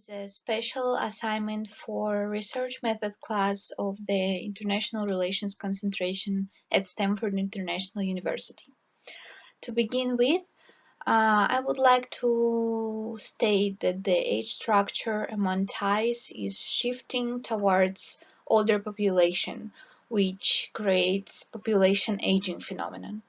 is a special assignment for research method class of the International Relations concentration at Stanford International University. To begin with, I would like to state that the age structure among Thais is shifting towards older population, which creates population aging phenomenon.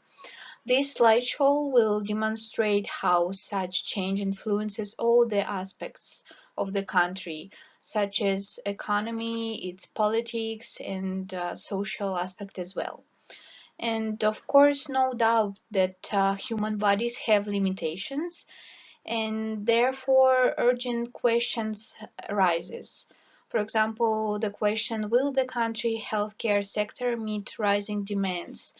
This slideshow will demonstrate how such change influences all the aspects of the country, such as economy, its politics, and social aspect as well. And of course, no doubt that human bodies have limitations, and therefore urgent questions arises. For example, the question, will the country healthcare sector meet rising demands?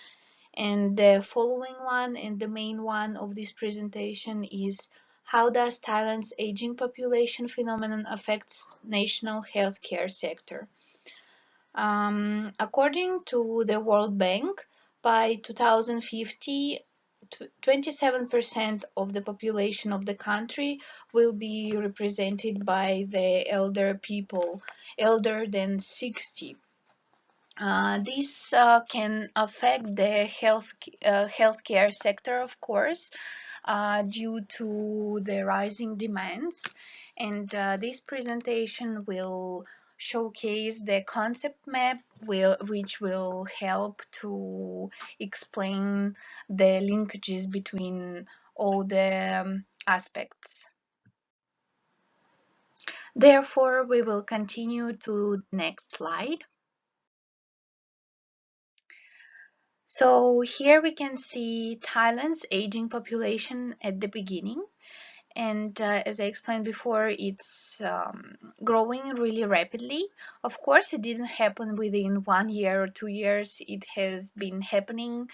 And the following one and the main one of this presentation is how does Thailand's aging population phenomenon affects national healthcare sector? According to the World Bank, by 2050, 27% of the population of the country will be represented by the elder people, elder than 60. This can affect the healthcare sector, of course, due to the rising demands. And this presentation will showcase the concept map, which will help to explain the linkages between all the aspects. Therefore, we will continue to the next slide. So here we can see Thailand's aging population at the beginning. And as I explained before, it's growing really rapidly. Of course, it didn't happen within 1 year or 2 years. It has been happening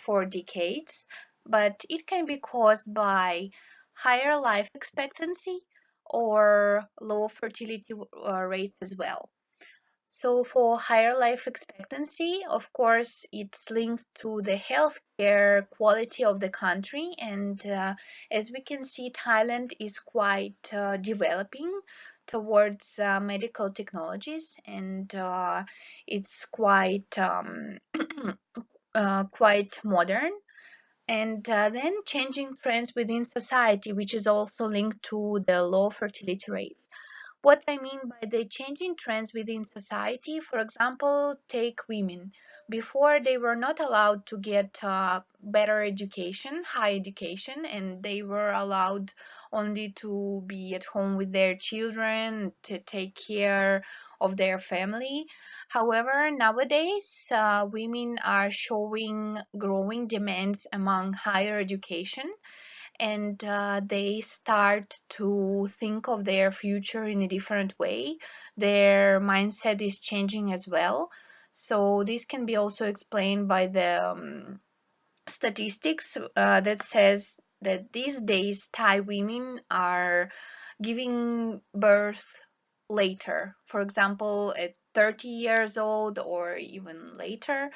for decades, but it can be caused by higher life expectancy or low fertility rate as well. So for higher life expectancy, of course, it's linked to the healthcare quality of the country. And as we can see, Thailand is quite developing towards medical technologies, and it's quite quite modern. And then changing trends within society, which is also linked to the low fertility rates. What I mean by the changing trends within society, for example, take women. Before, they were not allowed to get better education, high education, and they were allowed only to be at home with their children, to take care of their family. However, nowadays, women are showing growing demands among higher education, and they start to think of their future in a different way. Their mindset is changing as well. So this can be also explained by the statistics that says that these days Thai women are giving birth later, for example, at 30 years old or even later.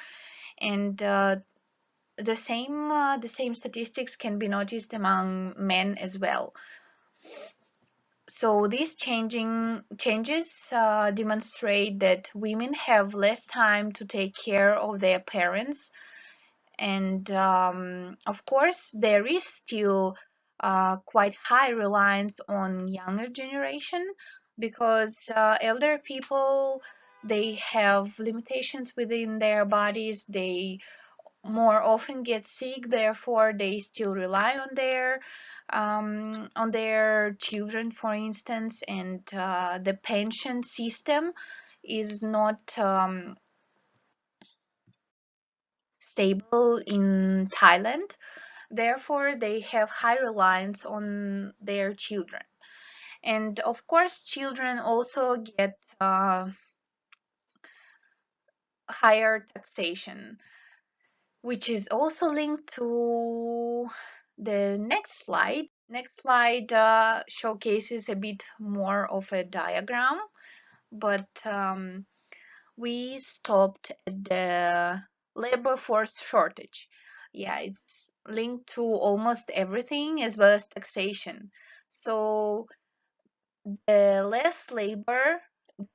And the same statistics can be noticed among men as well. So these changes demonstrate that women have less time to take care of their parents, and of course there is still quite high reliance on younger generation, because elder people, they have limitations within their bodies. They more often get sick, therefore they still rely on their children, for instance. And the pension system is not stable in Thailand, therefore they have high reliance on their children. And of course, children also get higher taxation, which is also linked to the next slide. Next slide showcases a bit more of a diagram, but we stopped at the labor force shortage. Yeah, it's linked to almost everything as well as taxation. So the less labor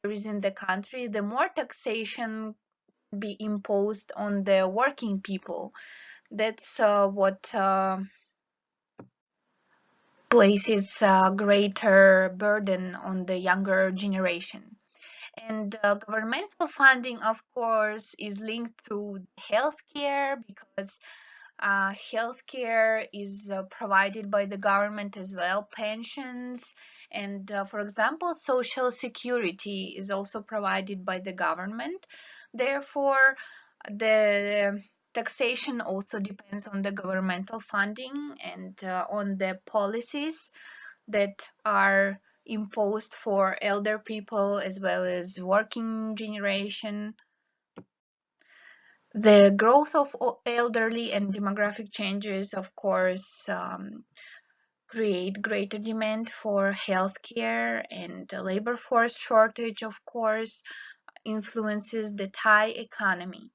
there is in the country, the more taxation be imposed on the working people. That's what places a greater burden on the younger generation. And governmental funding, of course, is linked to healthcare because healthcare is provided by the government as well, pensions, and for example, social security is also provided by the government. Therefore, the taxation also depends on the governmental funding and on the policies that are imposed for elder people as well as working generation. The growth of elderly and demographic changes, of course, create greater demand for healthcare, and the labor force shortage, of course, influences the Thai economy.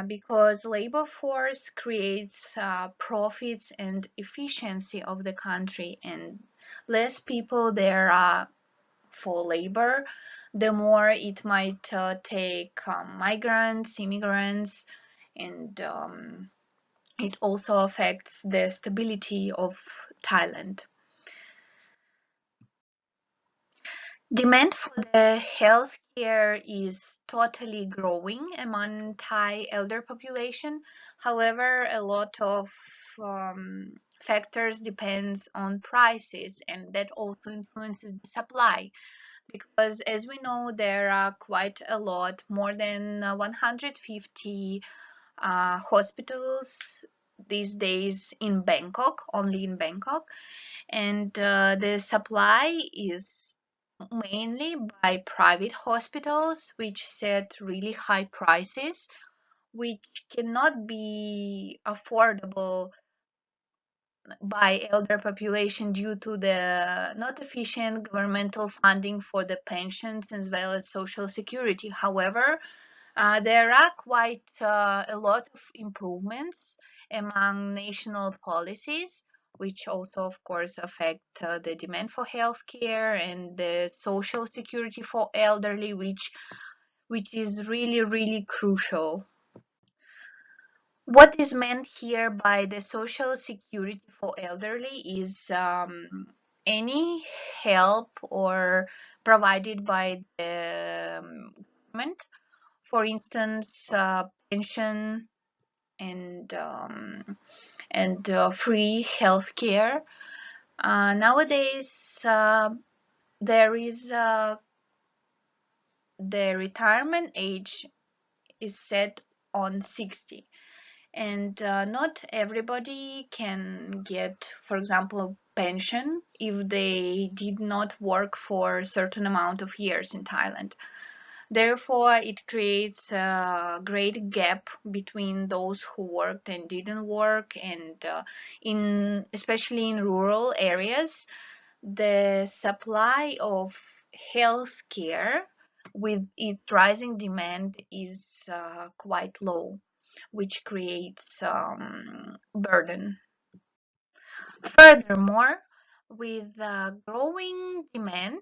Because labor force creates profits and efficiency of the country, and less people there are for labor, the more it might take migrants, immigrants, and it also affects the stability of Thailand. Demand for the healthcare is totally growing among Thai elder population. However, a lot of factors depends on prices, and that also influences the supply. Because as we know, there are quite a lot, more than 150 hospitals these days in Bangkok, only in Bangkok, and the supply is mainly by private hospitals, which set really high prices, which cannot be affordable by elder population due to the not efficient governmental funding for the pensions as well as social security. However, there are quite a lot of improvements among national policies, which also, of course, affect the demand for healthcare and the social security for elderly, which is really, really crucial. What is meant here by the social security for elderly is any help or provided by the government, for instance, pension and free healthcare. Nowadays, there is the retirement age is set on 60. And not everybody can get, for example, pension if they did not work for a certain amount of years in Thailand. Therefore, it creates a great gap between those who worked and didn't work, and especially in rural areas, the supply of healthcare with its rising demand is quite low, which creates burden. Furthermore, with growing demand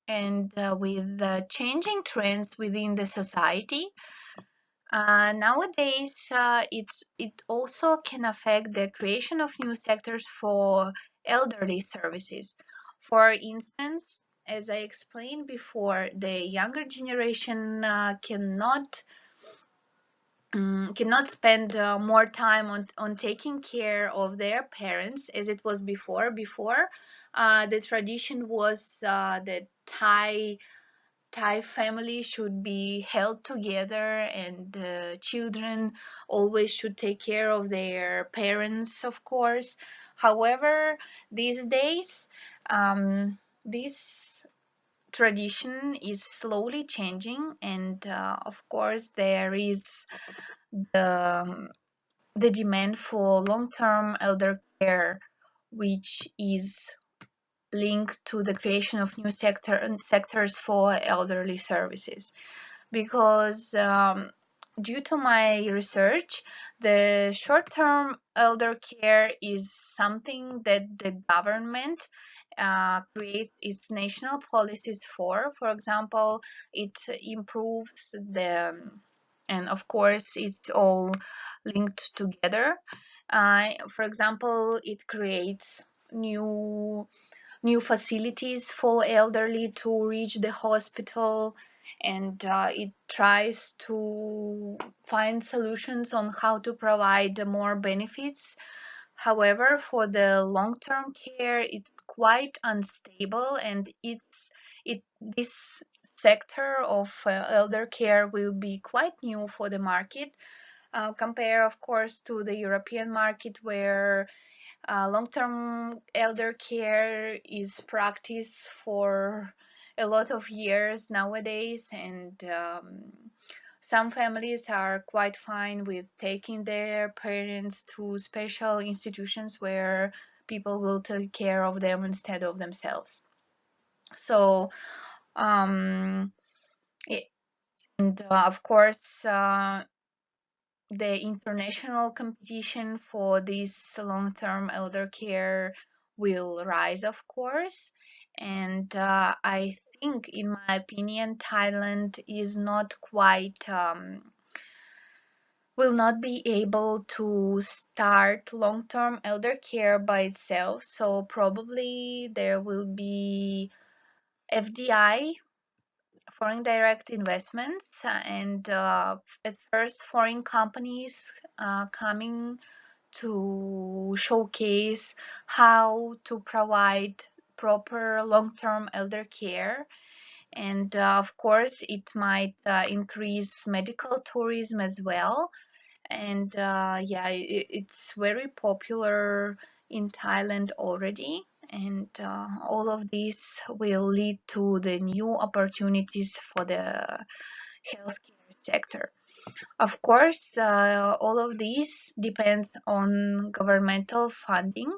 and with changing trends within the society, nowadays it also can affect the creation of new sectors for elderly services. For instance, as I explained before, the younger generation cannot spend more time on taking care of their parents as it was before. Before, the tradition was that Thai family should be held together, and the children always should take care of their parents, of course. However, these days, this tradition is slowly changing, and of course, there is the the demand for long-term elder care, which is linked to the creation of new sectors for elderly services. Because due to my research, the short-term elder care is something that the government creates its national policies for. For example, it improves and of course it's all linked together. For example, it creates new facilities for elderly to reach the hospital, and it tries to find solutions on how to provide more benefits. However, for the long-term care, it's quite unstable, and this sector of elder care will be quite new for the market. Compare, of course, to the European market, where long-term elder care is practiced for a lot of years nowadays, and some families are quite fine with taking their parents to special institutions where people will take care of them instead of themselves. So, um, and of course, the international competition for this long-term elder care will rise, of course. And I think, in my opinion, Thailand is not quite will not be able to start long-term elder care by itself. So probably there will be FDI, foreign direct investments, and at first foreign companies coming to showcase how to provide proper long-term elder care. And of course, it might increase medical tourism as well. And yeah, it's very popular in Thailand already. And all of these will lead to the new opportunities for the healthcare sector. Of course, all of these depends on governmental funding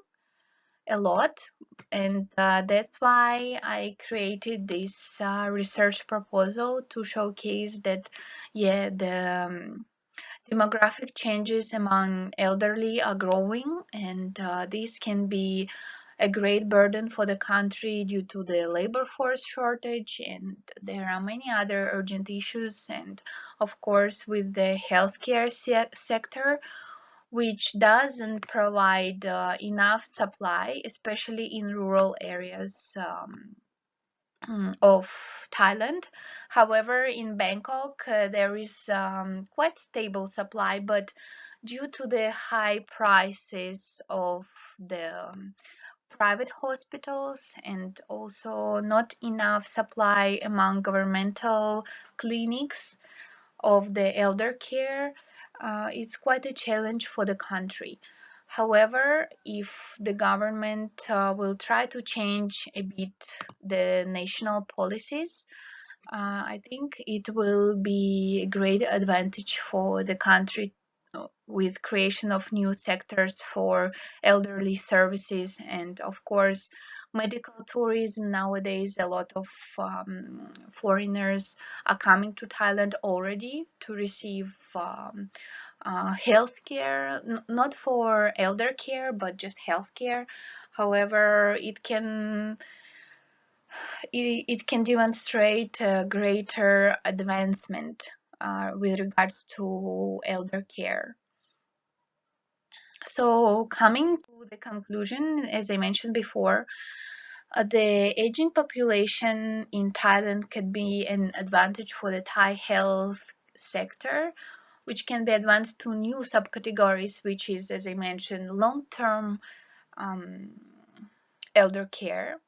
a lot, and that's why I created this research proposal to showcase that, yeah, the demographic changes among elderly are growing, and this can be a great burden for the country due to the labor force shortage, and there are many other urgent issues, and of course with the healthcare sector, which doesn't provide enough supply, especially in rural areas of Thailand. However, in Bangkok, there is quite stable supply, but due to the high prices of the private hospitals, and also not enough supply among governmental clinics of the elder care, it's quite a challenge for the country. However, if the government will try to change a bit the national policies, I think it will be a great advantage for the country, with creation of new sectors for elderly services, and of course medical tourism. Nowadays, a lot of foreigners are coming to Thailand already to receive healthcare, not for elder care, but just healthcare. However, it can demonstrate a greater advancement with regards to elder care. So, coming to the conclusion, as I mentioned before, the aging population in Thailand could be an advantage for the Thai health sector, which can be advanced to new subcategories, which is, as I mentioned, long-term elder care.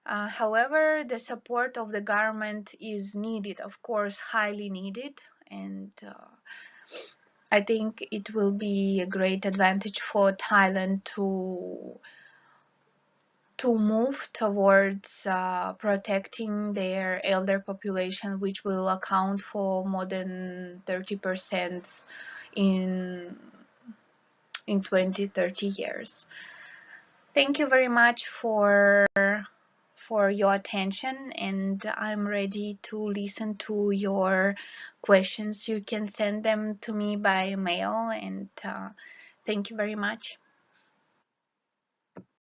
However, the support of the government is needed, of course, highly needed, and I think it will be a great advantage for Thailand to move towards protecting their elder population, which will account for more than 30% in 20-30 years. Thank you very much for your attention, and I'm ready to listen to your questions. You can send them to me by mail, and thank you very much.